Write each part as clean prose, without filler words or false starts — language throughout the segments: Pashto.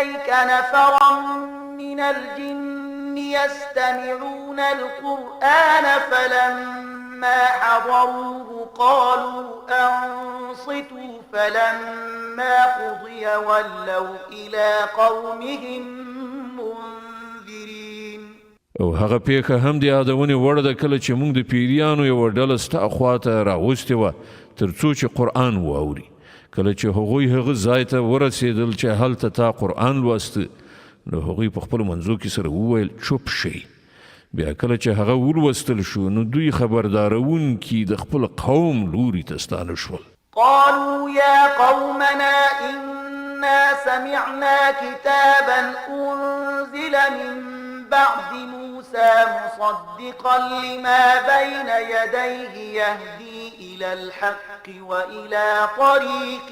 إليك نفرا من الجن يستمعون القرآن فلما حضروه قالوا أنصتوا فلما قضي ولوا إلى قومهم منذرين. او هغه پیښه هم د یادونې وړ ده کله چې موږ د پیریانو یوه ډله ستا خواته راوستې وه تر څو چې قرآن واوري. کله چې هغوی هغه ځای ته ورسېدل چې هلته تا قرآن لوسته نو هغوی په خپلو منځو کې سره وویل چوپ شئ. بیا کله چې هغه ولوستل شو نو دوی خبردارونکي د خپل قوم لوري ته ستانه شول. قالوا يا قومنا إنا سمعنا كتابا أنزل من بعد موسى مصدقا لما بين يديه يهدي إلى الحق وإلى طريق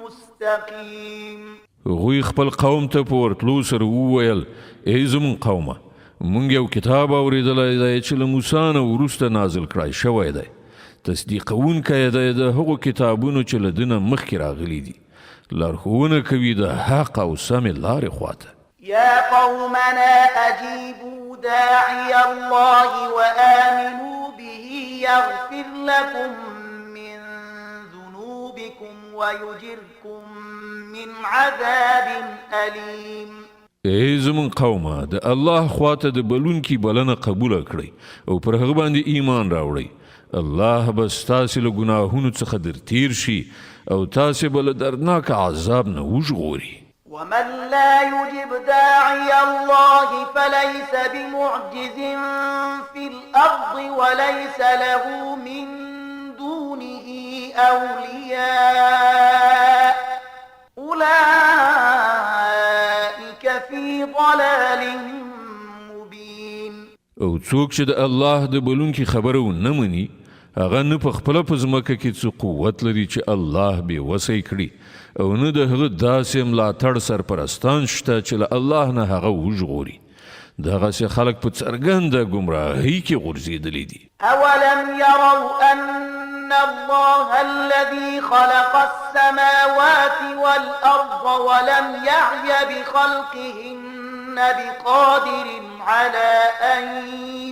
مستقيم. هغوی خپل قوم ته په ورتلو سره وویل ای زموږ قومه موږ یو کتاب اورېدلی دی چې له موسی نه وروسته نازل کړی شوی دی. تصدیقونکی دی د هغو کتابونو چې له ده نه مخکې راغلي دي. لارښوونه کوي د حق او سمې لارې خواته. يا قومنا أجيبوا داعي الله وآمنوا به يغفر لكم من ذنوبكم ويجركم من عذاب أليم. ای زمون قومه د الله خواته د بلونکي بلنه قبوله کړئ او پر هغه باندې ایمان راوړئ. الله به ستاسې له ګناهونو څخه در تیر شي او تاسې به له دردناک عذاب نه وژغوري. ومن لا يجب داعي الله فليس بمعجز في الأرض وليس له من دونه أولياء أولئك في ضلال مبين. او څوک چې د الله د بلونکي خبره ونه مني هغه نه په خپله په ځمکه کې څه قوت لري چې الله بې وسی کړي او نه د هغه داسې ملاتړ سرپرستان شته چې له الله نه هغه وژغوري. دغسې خلک په څرګنده ګمراهۍ کې غورځېدلي دي. أولم يروا أن الله الذي خلق السماوات والأرض ولم يعي بخلقهن بقادر على أن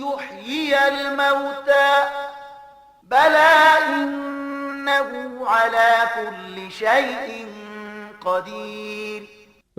يحيي الموتى بلى إنه على كل شيء قدير.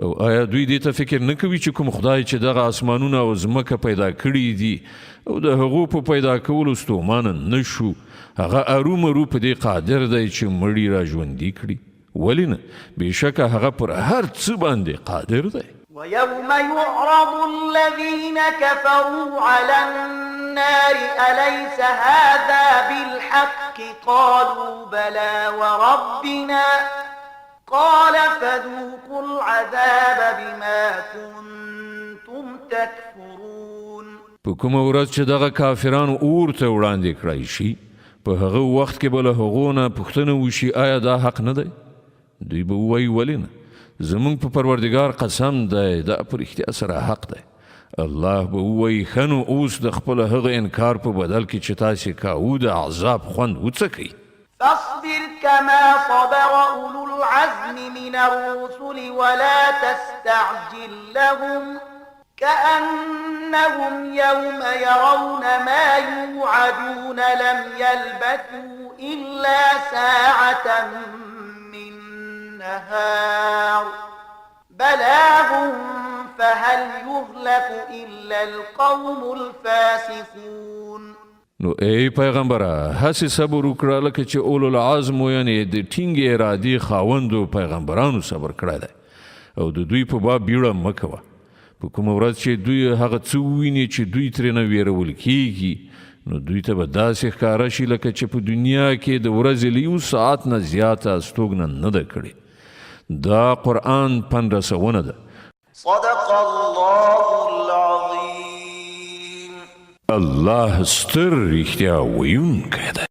او آیا دوی دې ته فکر نه کوي چې کوم خدای چې دغه اسمانونه او ځمکه پیدا کړي دي او د هغو په پیدا کولو ستومانه نه شو هغه ارومرو په دې قادر دی چې مړي را ژوندي کړي؟ ولې نه؟ بېشکه هغه پر هر څه باندې قادر دی. ويوم يعرض الذين كفروا على النار أليس هذا بالحق قالوا بلى وربنا قال فذوقوا العذاب بما كنتم تكفرون. په کومه ورځ چې دغه کافرانو اور ته وړاندې کړی شي په هغه وخت کې به له هغو نه پوښتنه وشي آیا دا حق نه دی؟ دوی به ووایي ولې نه؟ زمونږ په پروردګار قسم دی دا په رښتیا سره حق دی. الله به ووایي ښه نو اوس د خپل هغه انکار په بدل کې چې تاسې کاوه د عذاب خوند وڅکئ. فاصبر كما صبر أولو العزم من الرسل ولا تستعجل لهم كأنهم يوم يرون ما يوعدون لم يلبثوا إلا ساعة من نهار بلاغ فهل يهلك إلا القوم الفاسقون. نو ای پیغمبره هسې صبر وکړه لکه چې اولو العزمو یعنې د ټینګې ارادې خاوندو پیغمبرانو صبر کړی دی او د دوی په باب بیړه مه کوه. په کومه ورځ چې دوی هغه څه وویني چې دوی ترېنه ویرول کیږي نو دوی ته به داسې ښکاره شي لکه چې په دنیا کې د ورځې له یو ساعت نه زیاته استوګنه نه ده کړې. دا قرآن پندرسونه ده. صدق الله العظيم. الله ستر رښتیا ویونکی دی.